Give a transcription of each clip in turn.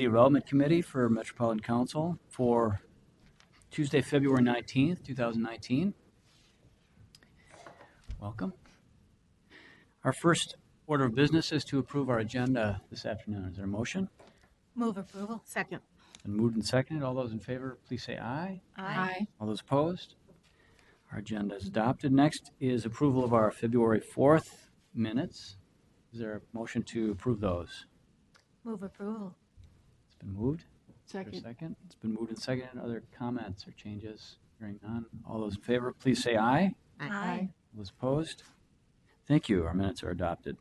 Development Committee for Metropolitan Council for Tuesday, February 19th, 2019. Welcome. Our first order of business is to approve our agenda this afternoon. Is there a motion? Move approval. Second. And moved and seconded. All those in favor, please say aye. Aye. All those opposed? Our agenda is adopted. Next is approval of our February 4th minutes. Is there a motion to approve those? Move approval. It's been moved. Second. Is there a second? It's been moved and seconded. Other comments or changes? Hearing none. All those in favor, please say aye. Aye. All those opposed? Thank you. Our minutes are adopted.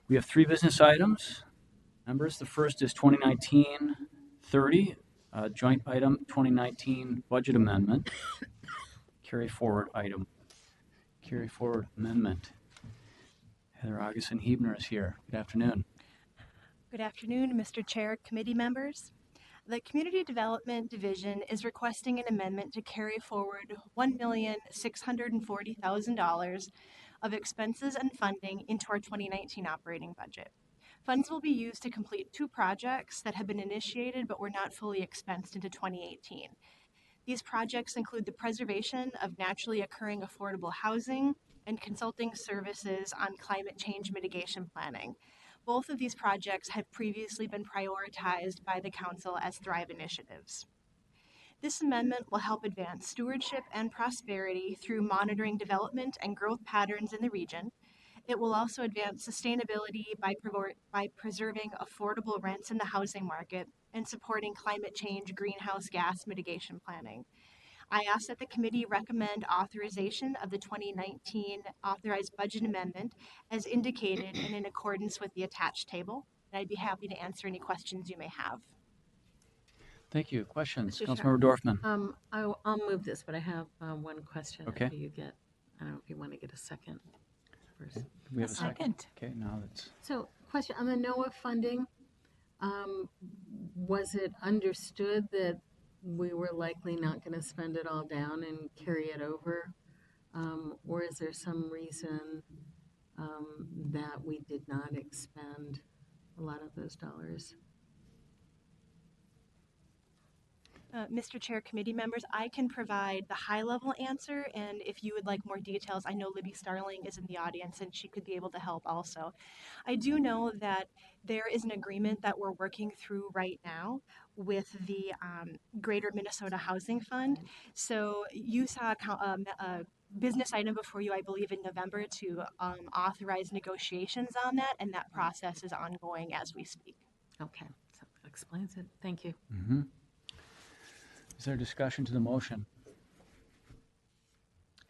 We have three business items. Members, the first is 2019-30, joint item 2019 budget amendment. Carry forward item. Carry forward amendment. Heather Augustin-Hebner is here. Good afternoon. Good afternoon, Mr. Chair, committee members. The Community Development Division is requesting an amendment to carry forward $1,640,000 of expenses and funding into our 2019 operating budget. Funds will be used to complete two projects that have been initiated but were not fully expensed into 2018. These projects include the preservation of naturally occurring affordable housing and consulting services on climate change mitigation planning. Both of these projects had previously been prioritized by the Council as Thrive initiatives. This amendment will help advance stewardship and prosperity through monitoring development and growth patterns in the region. It will also advance sustainability by preserving affordable rents in the housing market and supporting climate change greenhouse gas mitigation planning. I ask that the committee recommend authorization of the 2019 authorized budget amendment as indicated and in accordance with the attached table. And I'd be happy to answer any questions you may have. Thank you. Questions? Mr. Councilmember Dorfman. I'll move this, but I have one question. Okay. After you get, I don't know if you want to get a second first. Do we have a second? Okay, now that's. So, question on the NOAA funding. Was it understood that we were likely not going to spend it all down and carry it over? Or is there some reason that we did not expend a lot of those dollars? Mr. Chair, committee members, I can provide the high-level answer, and if you would like more details, I know Libby Starling is in the audience, and she could be able to help also. I do know that there is an agreement that we're working through right now with the Greater Minnesota Housing Fund. So you saw a business item before you, I believe, in November to authorize negotiations on that, and that process is ongoing as we speak. Okay, so that explains it. Thank you. Mm-hmm. Is there discussion to the motion?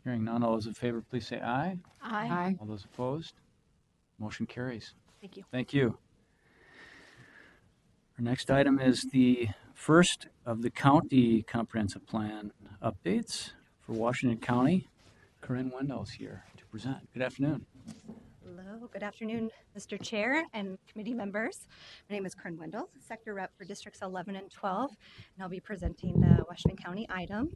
Hearing none, all those in favor, please say aye. Aye. All those opposed? Motion carries. Thank you. Thank you. Our next item is the first of the county comprehensive plan updates for Washington County. Corinne Wendell's here to present. Good afternoon. Hello, good afternoon, Mr. Chair and committee members. My name is Corinne Wendell, Sector Rep for Districts 11 and 12, and I'll be presenting the Washington County item.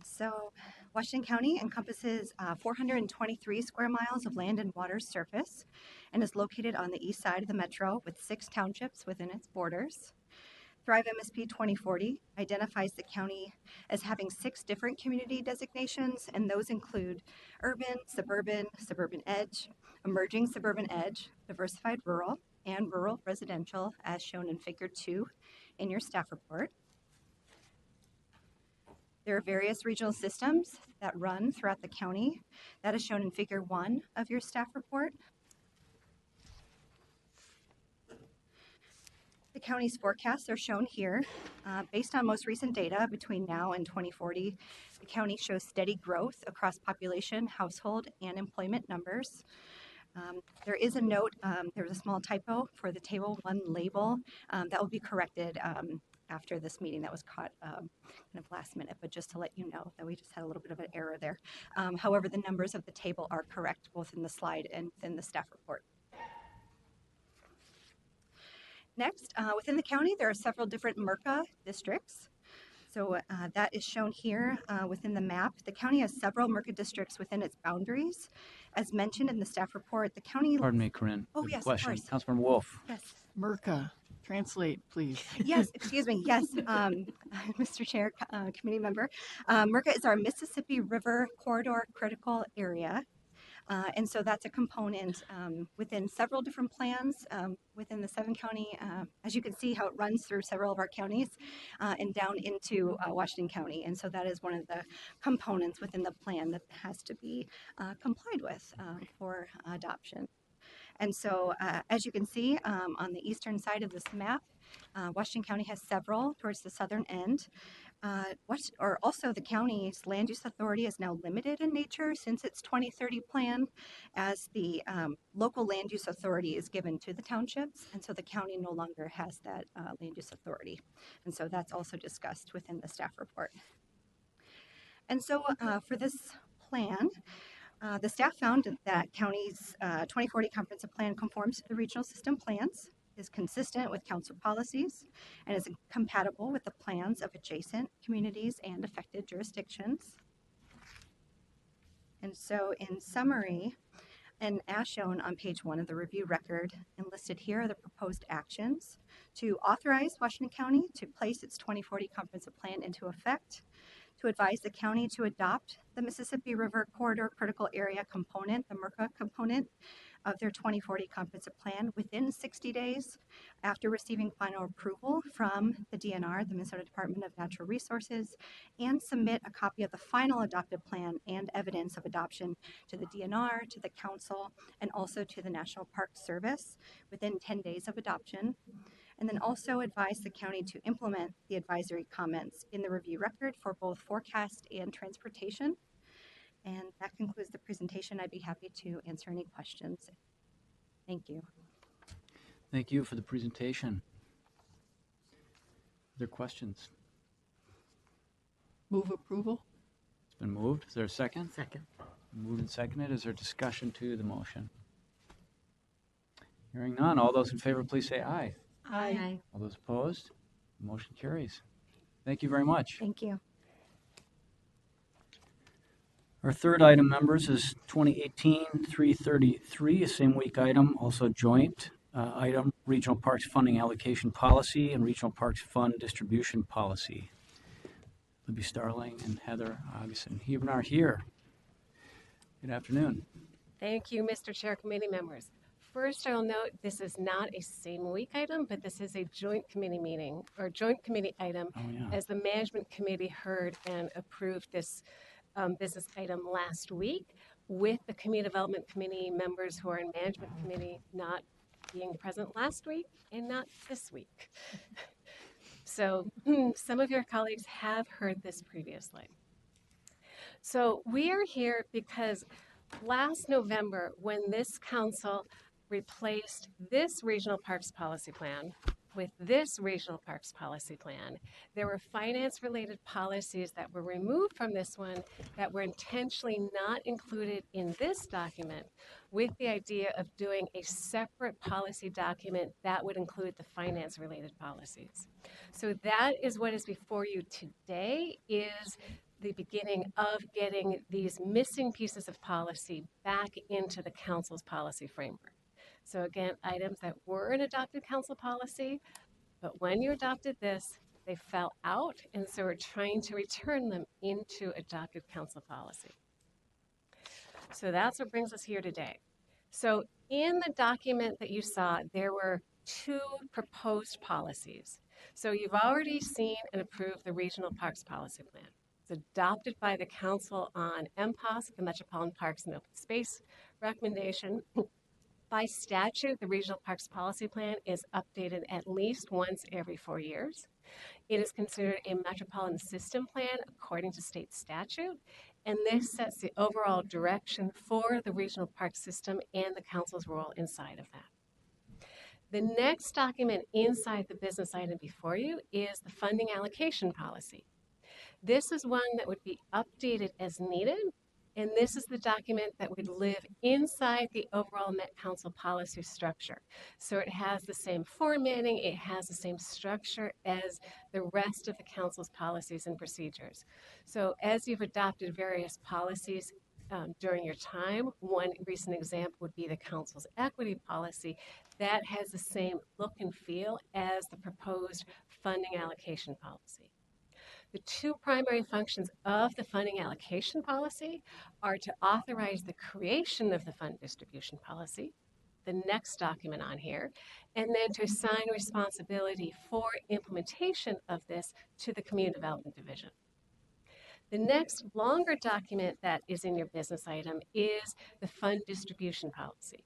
So, Washington County encompasses 423 square miles of land and water surface and is located on the east side of the metro with 6 townships within its borders. Thrive MSP 2040 identifies the county as having 6 different community designations, and those include urban, suburban edge, emerging suburban edge, diversified rural, and rural residential, as shown in Figure 2 in your staff report. There are various regional systems that run throughout the county. That is shown in Figure 1 of your staff report. The county's forecasts are shown here. Based on most recent data between now and 2040, the county shows steady growth across population, household, and employment numbers. There is a note, there was a small typo for the Table 1 label that will be corrected after this meeting. That was caught kind of last minute, but just to let you know that we just had a little bit of an error there. However, the numbers of the table are correct both in the slide and in the staff report. Next, within the county, there are several different MRCA districts. So that is shown here within the map. The county has several MRCA districts within its boundaries. As mentioned in the staff report, the county... Pardon me, Corinne. Oh, yes, question. of course. Councilmember Wolf. Yes. MRCA, Translate, please. Yes, excuse me. Yes, Mr. Chair, committee member. MRCA is our Mississippi River Corridor Critical Area. And so that's a component within several different plans within the 7-county, as you can see how it runs through several of our counties and down into Washington County. And so that is one of the components within the plan that has to be complied with for adoption. And so as you can see on the eastern side of this map, Washington County has several towards the southern end. Also the county's land use authority is now limited in nature since its 2030 plan, as the local land use authority is given to the townships, and so the county no longer has that land use authority. And so that's also discussed within the staff report. And so for this plan, the staff found that county's 2040 comprehensive plan conforms to the regional system plans, is consistent with council policies, and is compatible with the plans of adjacent communities and affected jurisdictions. And so in summary, and as shown on page 1 of the review record, and listed here are the proposed actions to authorize Washington County to place its 2040 comprehensive plan into effect, to advise the county to adopt the Mississippi River Corridor Critical Area component, the MRCA component, of their 2040 comprehensive plan within 60 days after receiving final approval from the DNR, the Minnesota Department of Natural Resources, and submit a copy of the final adopted plan and evidence of adoption to the DNR, to the council, and also to the National Park Service within 10 days of adoption. And then also advise the county to implement the advisory comments in the review record for both forecast and transportation. And that concludes the presentation. I'd be happy to answer any questions. Thank you. Thank you for the presentation. Are there questions? Move approval. It's been moved. Is there a second? Second. Moved and seconded. Is there discussion to the motion? Hearing none. All those in favor, please say aye. Aye. All those opposed? The motion carries. Thank you very much. Thank you. Our third item, members, is 2018-333, a same week item, also joint item, Regional Parks Funding Allocation Policy and Regional Parks Fund Distribution Policy. Libby Starling and Heather Augustin are here. Good afternoon. Thank you, Mr. Chair, committee members. First, I will note this is not a same week item, but this is a joint committee meeting or joint committee item, as the management committee heard and approved this business item last week, with the community development committee members who are in management committee not being present last week and not this week. So some of your colleagues have heard this previously. So we are here because last November, when this council replaced this regional parks policy plan with this regional parks policy plan, there were finance-related policies that were removed from this one that were intentionally not included in this document, with the idea of doing a separate policy document that would include the finance-related policies. So that is what is before you today, is the beginning of getting these missing pieces of policy back into the council's policy framework. So again, items that were an adopted council policy, but when you adopted this, they fell out, and so we're trying to return them into adopted council policy. So that's what brings us here today. So in the document that you saw, there were 2 proposed policies. So you've already seen and approved the Regional Parks Policy Plan. It's adopted by the Council on MPOS, the Metropolitan Parks and Open Space recommendation. By statute, the Regional Parks Policy Plan is updated at least once every 4 years. It is considered a Metropolitan System Plan according to state statute, and this sets the overall direction for the regional park system and the council's role inside of that. The next document inside the business item before you is the funding allocation policy. This is one that would be updated as needed, and this is the document that would live inside the overall Met Council policy structure. So it has the same formatting, it has the same structure as the rest of the council's policies and procedures. So as you've adopted various policies during your time. One recent example would be the council's equity policy that has the same look and feel as the proposed funding allocation policy. The two primary functions of the funding allocation policy are to authorize the creation of the fund distribution policy, the next document on here, and then to assign responsibility for implementation of this to the Community Development Division. The next longer document that is in your business item is the fund distribution policy.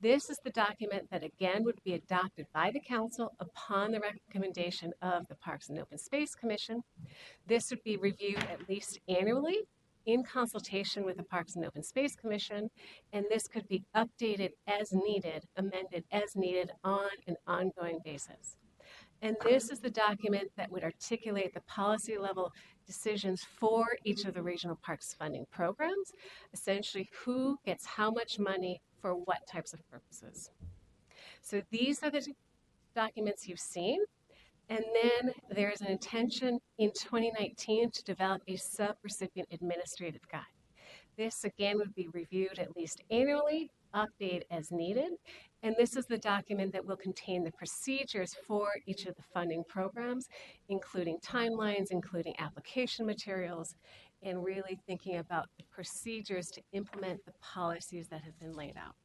This is the document that again would be adopted by the council upon the recommendation of the Parks and Open Space Commission. This would be reviewed at least annually in consultation with the Parks and Open Space Commission, and this could be updated as needed, amended as needed on an ongoing basis. And this is the document that would articulate the policy level decisions for each of the regional parks funding programs, essentially who gets how much money for what types of purposes. So these are the documents you've seen. And then there's an intention in 2019 to develop a sub-recipient administrative guide. This again would be reviewed at least annually, updated as needed. And this is the document that will contain the procedures for each of the funding programs, including timelines, including application materials, and really thinking about the procedures to implement the policies that have been laid out.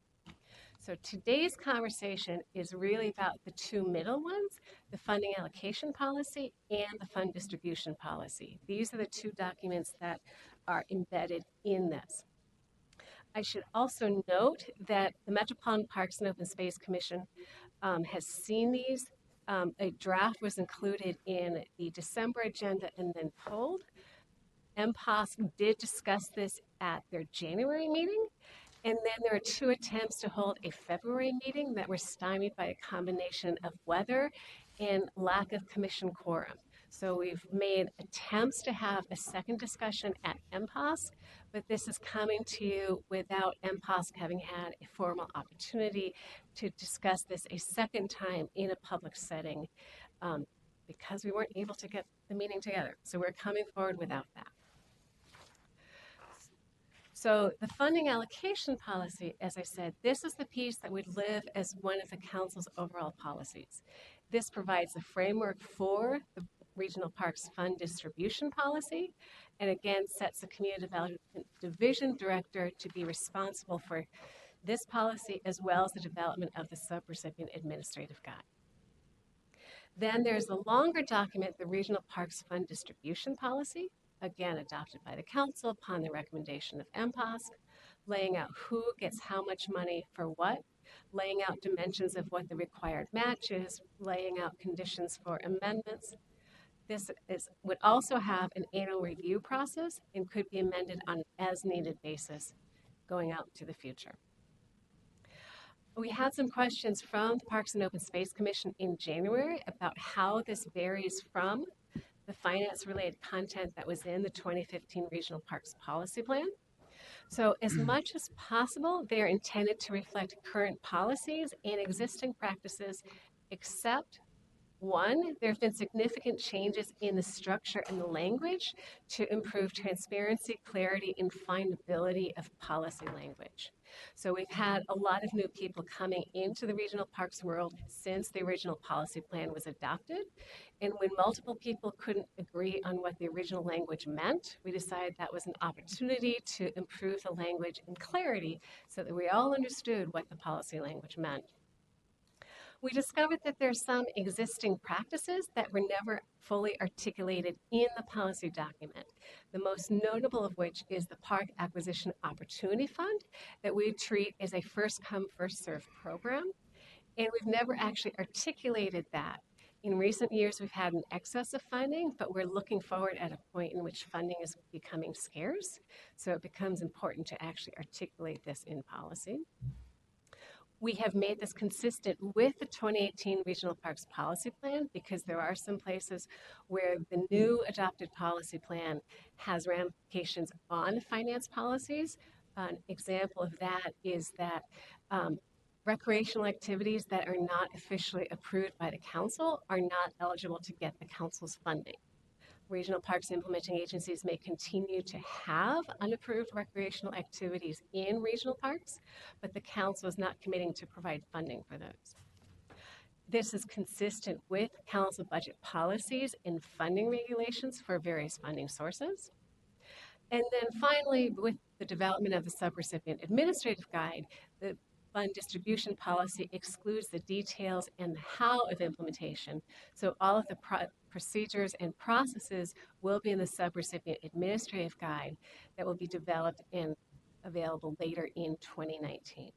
So today's conversation is really about the two middle ones, the funding allocation policy and the fund distribution policy. These are the two documents that are embedded in this. I should also note that the Metropolitan Parks and Open Space Commission has seen these. A draft was included in the December agenda and then pulled. MPOS did discuss this at their January meeting. And then there are two attempts to hold a February meeting that were stymied by a combination of weather and lack of commission quorum. So we've made attempts to have a second discussion at MPOS, but this is coming to you without MPOS having had a formal opportunity to discuss this a second time in a public setting because we weren't able to get the meeting together. So we're coming forward without that. So the funding allocation policy, as I said, this is the piece that would live as one of the council's overall policies. This provides the framework for the Regional Parks Fund Distribution Policy, and again sets the Community Development Division Director to be responsible for this policy as well as the development of the Sub-Recipient Administrative Guide. Then there's the longer document, the Regional Parks Fund Distribution Policy, again adopted by the council upon the recommendation of MPOS, laying out who gets how much money for what, laying out dimensions of what the required match is, laying out conditions for amendments. This would also have an annual review process and could be amended on an as-needed basis going out to the future. We had some questions from the Parks and Open Space Commission in January about how this varies from the finance-related content that was in the 2015 Regional Parks Policy Plan. So as much as possible, they are intended to reflect current policies and existing practices, except one, there have been significant changes in the structure and the language to improve transparency, clarity, and findability of policy language. So we've had a lot of new people coming into the regional parks world since the original policy plan was adopted. And when multiple people couldn't agree on what the original language meant, we decided that was an opportunity to improve the language and clarity so that we all understood what the policy language meant. We discovered that there are some existing practices that were never fully articulated in the policy document, the most notable of which is the Park Acquisition Opportunity Fund that we treat as a first-come, first-served program, and we've never actually articulated that. In recent years, we've had an excess of funding, but we're looking forward at a point in which funding is becoming scarce, so it becomes important to actually articulate this in policy. We have made this consistent with the 2018 Regional Parks Policy Plan because there are some places where the new adopted policy plan has ramifications on finance policies. An example of that is that recreational activities that are not officially approved by the council are not eligible to get the council's funding. regional parks implementing agencies may continue to have unapproved recreational activities in regional parks, but the council is not committing to provide funding for those. This is consistent with council budget policies and funding regulations for various funding sources. And then finally, with the development of the subrecipient administrative guide, the fund distribution policy excludes the details and the how of implementation. So all of the procedures and processes will be in the subrecipient administrative guide that will be developed and available later in 2019.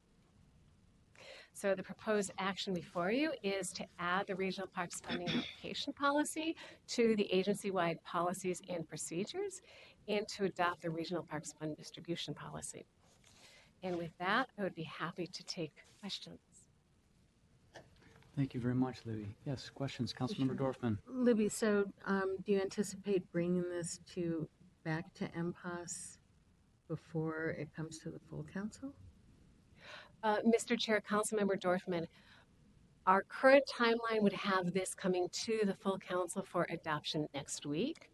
So the proposed action before you is to add the regional parks funding allocation policy to the agency-wide policies and procedures, and to adopt the regional parks fund distribution policy. And with that, I would be happy to take questions. Thank you very much, Libby. Yes, questions, Councilmember Dorfman. Libby, so do you anticipate bringing this back to MPOS before it comes to the full council? Mr. Chair, Councilmember Dorfman, our current timeline would have this coming to the full council for adoption next week,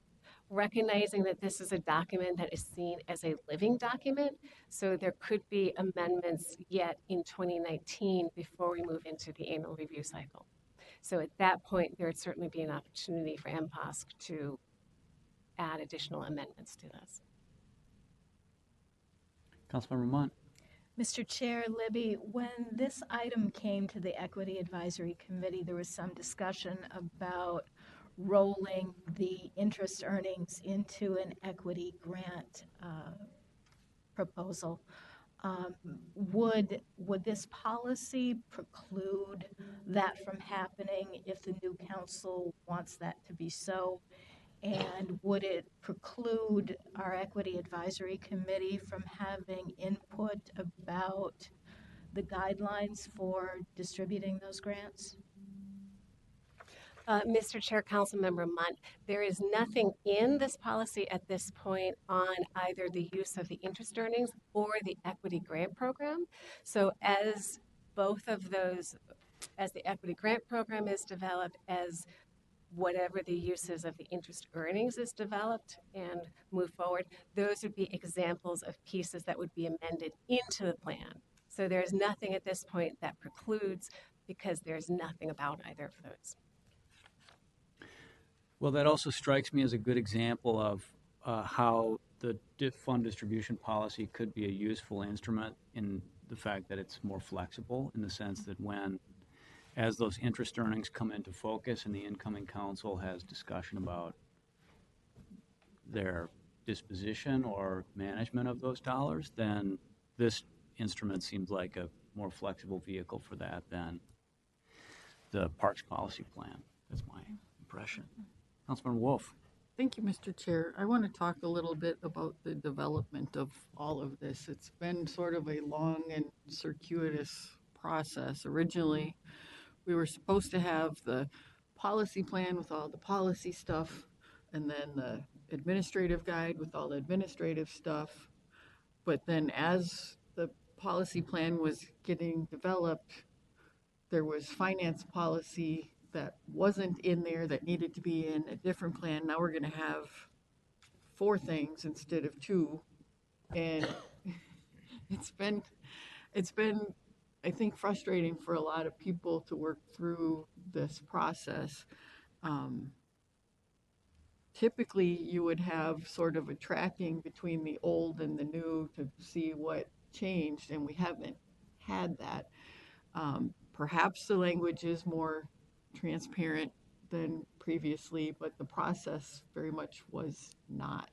recognizing that this is a document that is seen as a living document, so there could be amendments yet in 2019 before we move into the annual review cycle. So at that point, there would certainly be an opportunity for MPOS to add additional amendments to this. Councilmember Munt. Mr. Chair, Libby, when this item came to the Equity Advisory Committee, there was some discussion about rolling the interest earnings into an equity grant proposal. Would this policy preclude that from happening if the new council wants that to be so? And would it preclude our Equity Advisory Committee from having input about the guidelines for distributing those grants? Mr. Chair, Councilmember Munt, there is nothing in this policy at this point on either the use of the interest earnings or the equity grant program. So as both of those, as the equity grant program is developed, as whatever the uses of the interest earnings is developed and move forward, those would be examples of pieces that would be amended into the plan. So there's nothing at this point that precludes, because there's nothing about either of those. Well, that also strikes me as a good example of how the fund distribution policy could be a useful instrument, in the fact that it's more flexible, in the sense that as those interest earnings come into focus and the incoming council has discussion about their disposition or management of those dollars, then this instrument seems like a more flexible vehicle for that than the parks policy plan. That's my impression. Councilman Wolf. Thank you, Mr. Chair. I want to talk a little bit about the development of all of this. It's been sort of a long and circuitous process. Originally, we were supposed to have the policy plan with all the policy stuff, and then the administrative guide with all the administrative stuff. But then as the policy plan was getting developed, there was finance policy that wasn't in there that needed to be in a different plan. Now we're going to have 4 things instead of 2. And it's been, I think, frustrating for a lot of people to work through this process. Typically, you would have sort of a tracking between the old and the new to see what changed, and we haven't had that. Perhaps the language is more transparent than previously, but the process very much was not.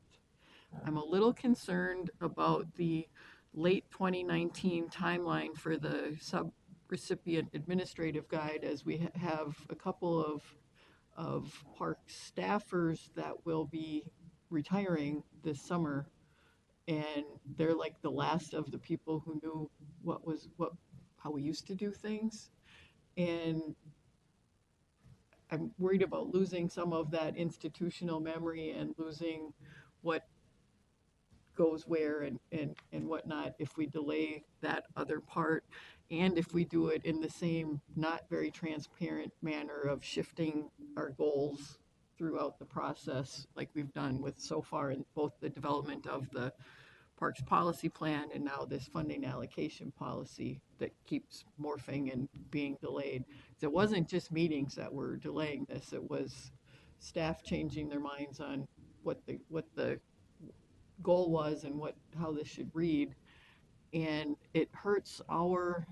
I'm a little concerned about the late 2019 timeline for the sub-recipient administrative guide, as we have a couple of park staffers that will be retiring this summer, and they're like the last of the people who knew how we used to do things. And I'm worried about losing some of that institutional memory and losing what goes where and whatnot if we delay that other part, and if we do it in the same not very transparent manner of shifting our goals throughout the process, like we've done with so far in both the development of the Parks Policy Plan and now this funding allocation policy that keeps morphing and being delayed. It wasn't just meetings that were delaying this, it was staff changing their minds on what the goal was and how this should read. And it hurts our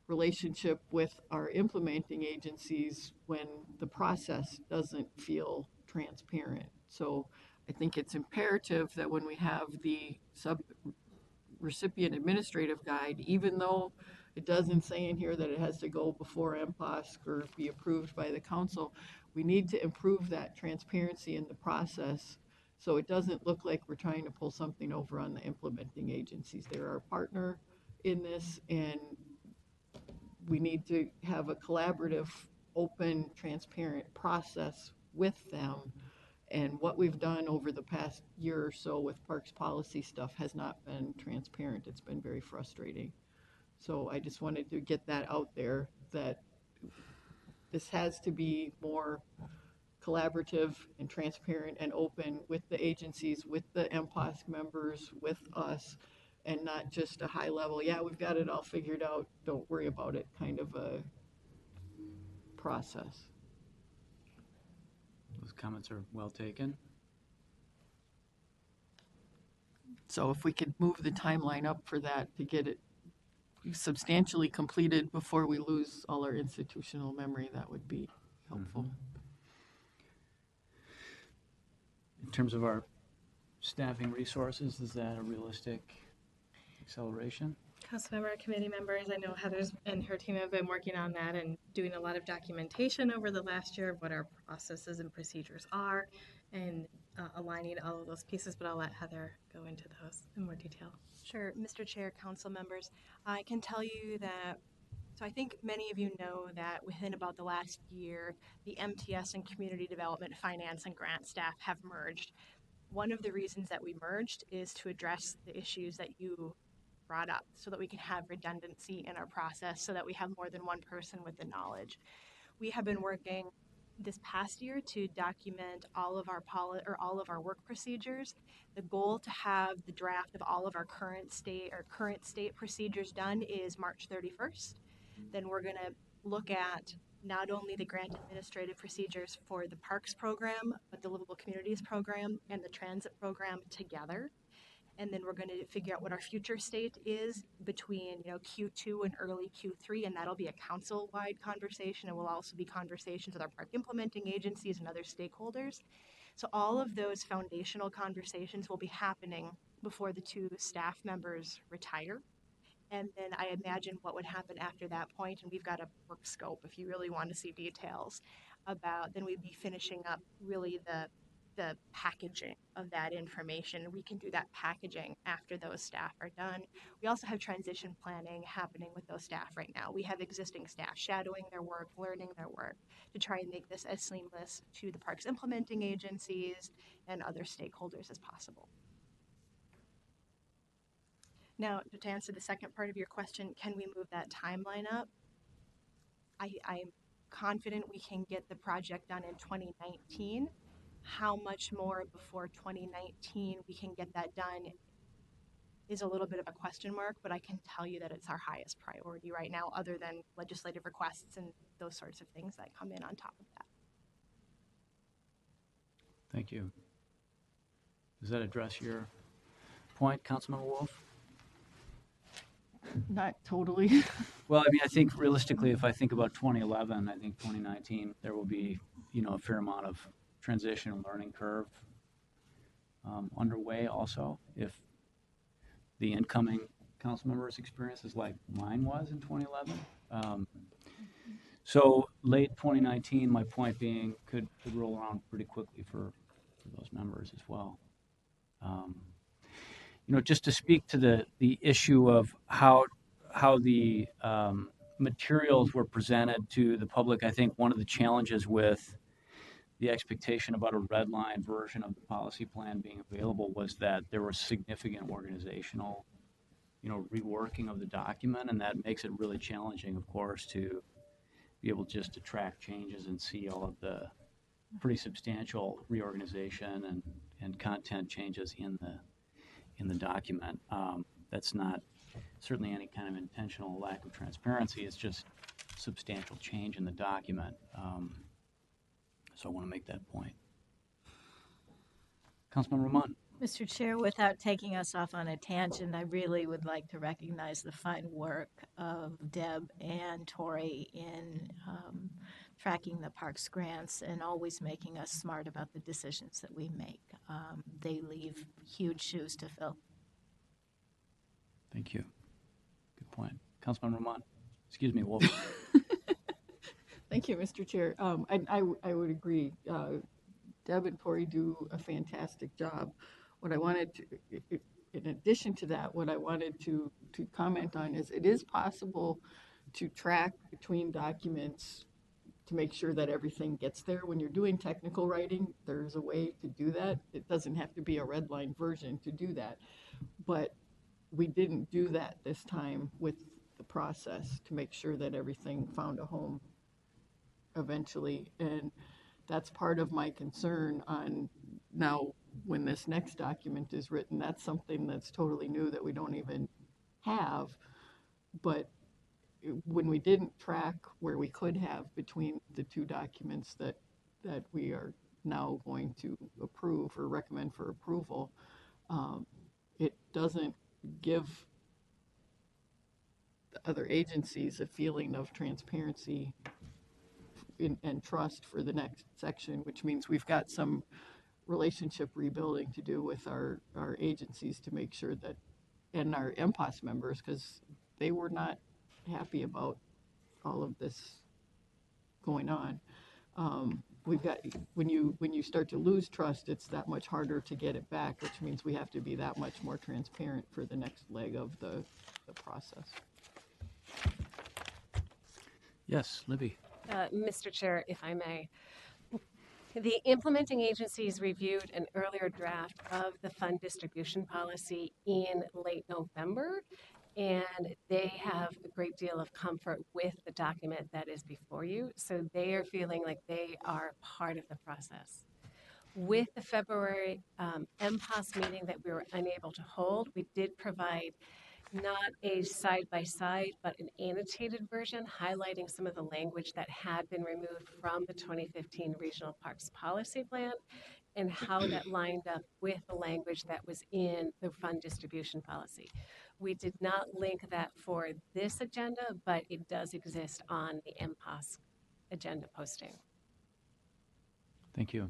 relationship with our implementing agencies when the process doesn't feel transparent. So I think it's imperative that when we have the sub-recipient administrative guide, even though it doesn't say in here that it has to go before MPOSC or be approved by the council, we need to improve that transparency in the process so it doesn't look like we're trying to pull something over on the implementing agencies. They're our partner in this, and we need to have a collaborative, open, transparent process with them. And what we've done over the past year or so with parks policy stuff has not been transparent. It's been very frustrating. So I just wanted to get that out there, that this has to be more collaborative and transparent and open with the agencies, with the MPOSC members, with us, and not just a high level, yeah, we've got it all figured out, don't worry about it kind of a process. Those comments are well taken. So if we could move the timeline up for that to get it substantially completed before we lose all our institutional memory, that would be helpful. Mm-hmm. In terms of our staffing resources, is that a realistic acceleration? Councilmember, committee members, I know Heather's and her team have been working on that and doing a lot of documentation over the last year of what our processes and procedures are, and aligning all of those pieces, but I'll let Heather go into those in more detail. Sure, Mr. Chair, council members, I can tell you that, so I think many of you know that within about the last year, the MTS and Community Development Finance and Grant staff have merged. One of the reasons that we merged is to address the issues that you brought up so that we can have redundancy in our process, so that we have more than one person with the knowledge. We have been working this past year to document all of our work procedures. The goal to have the draft of all of our current state procedures done is March 31st. Then we're going to look at not only the grant administrative procedures for the parks program, but the livable communities program and the transit program together. And then we're going to figure out what our future state is between, Q2 and early Q3, and that'll be a council-wide conversation, and will also be conversations with our park implementing agencies and other stakeholders. So all of those foundational conversations will be happening before the two staff members retire. And then I imagine what would happen after that point, and we've got a work scope if you really want to see details about, then we'd be finishing up really the packaging of that information. We can do that packaging after those staff are done. We also have transition planning happening with those staff right now. We have existing staff shadowing their work, learning their work, to try and make this as seamless to the parks implementing agencies and other stakeholders as possible. Now, to answer the second part of your question, can we move that timeline up? I'm confident we can get the project done in 2019. How much more before 2019 we can get that done is a little bit of a question mark, but I can tell you that it's our highest priority right now, other than legislative requests and those sorts of things that come in on top of that. Thank you. Does that address your point, Councilmember Wolf? Not totally. Well, I mean, I think realistically, if I think about 2011, I think 2019, there will be, a fair amount of transition and learning curve underway also. If the incoming council members' experience is like mine was in 2011. So late 2019, my point being, could roll around pretty quickly for those members as well. Just to speak to the issue of how the materials were presented to the public, I think one of the challenges with the expectation about a red line version of the policy plan being available was that there was significant organizational, reworking of the document, and that makes it really challenging, of course, to be able just to track changes and see all of the pretty substantial reorganization and content changes in the document. That's not certainly any kind of intentional lack of transparency. It's just substantial change in the document. So I want to make that point. Councilman Ramon. Mr. Chair, without taking us off on a tangent, I really would like to recognize the fine work of Deb and Tori in tracking the parks grants and always making us smart about the decisions that we make. They leave huge shoes to fill. Thank you. Good point. Councilman Ramon. Excuse me, Wolf. Thank you, Mr. Chair. I would agree. Deb and Tori do a fantastic job. What I wanted to, in addition to that, what I wanted to comment on is it is possible to track between documents to make sure that everything gets there. When you're doing technical writing, there's a way to do that. It doesn't have to be a red line version to do that. But we didn't do that this time with the process to make sure that everything found a home eventually. And that's part of my concern on now when this next document is written. That's something that's totally new that we don't even have. But when we didn't track where we could have between the two documents that we are now going to approve or recommend for approval, it doesn't give the other agencies a feeling of transparency and trust for the next section, which means we've got some relationship rebuilding to do with our agencies to make sure that, and our MPOS members, because they were not happy about all of this going on. We've got, when you start to lose trust, it's that much harder to get it back, which means we have to be that much more transparent for the next leg of the process. Yes, Libby. Mr. Chair, if I may. The implementing agencies reviewed an earlier draft of the fund distribution policy in late November, and they have a great deal of comfort with the document that is before you. So they are feeling like they are part of the process. With the February MPOS meeting that we were unable to hold, we did provide not a side-by-side, but an annotated version highlighting some of the language that had been removed from the 2015 Regional Parks Policy Plan and how that lined up with the language that was in the fund distribution policy. We did not link that for this agenda, but it does exist on the MPOS agenda posting. Thank you.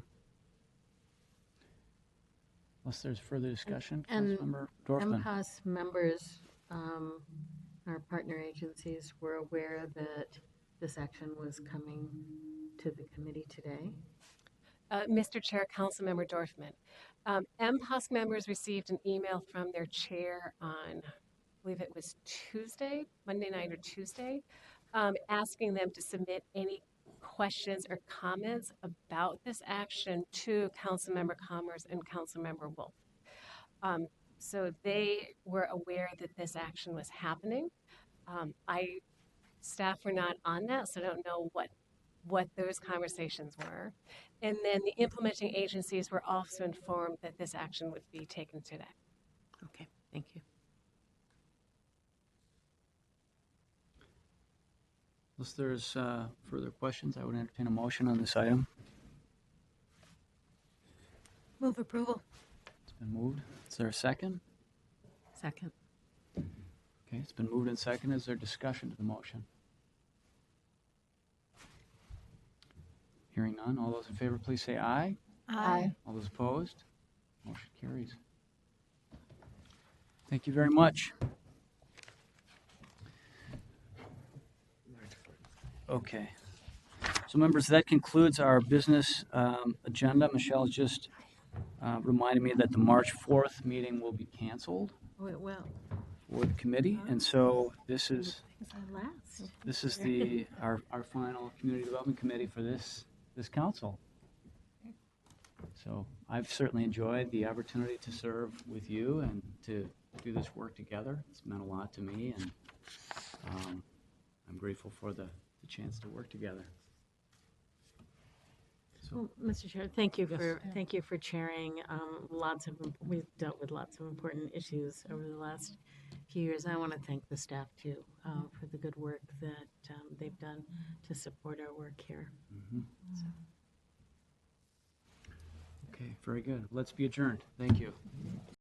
Unless there's further discussion, And Councilmember Dorfman. MPOS members, our partner agencies, were aware that this action was coming to the committee today. Mr. Chair, Councilmember Dorfman. MPOS members received an email from their chair on, I believe it was Tuesday, Monday night or Tuesday, asking them to submit any questions or comments about this action to Councilmember Commerce and Councilmember Wolf. So they were aware that this action was happening. Staff were not on that, so I don't know what those conversations were. And then the implementing agencies were also informed that this action would be taken today. Okay, thank you. Unless there's further questions, I would entertain a motion on this item. Move approval. It's been moved. Is there a second? Second. Okay, it's been moved and seconded. Is there discussion to the motion? Hearing none, all those in favor, please say aye. Aye. All those opposed? Motion carries. Thank you very much. Okay. So members, that concludes our business agenda. Michelle just reminded me that the March 4th meeting will be canceled Oh, it will. for the committee. And so this is Things that last. this is our final community development committee for this council. So I've certainly enjoyed the opportunity to serve with you and to do this work together. It's meant a lot to me, and I'm grateful for the chance to work together. Well, Mr. Chair, thank you Yes. for chairing. We've dealt with lots of important issues over the last few years. I want to thank the staff too for the good work that they've done to support our work here. Okay, very good. Let's be adjourned. Thank you.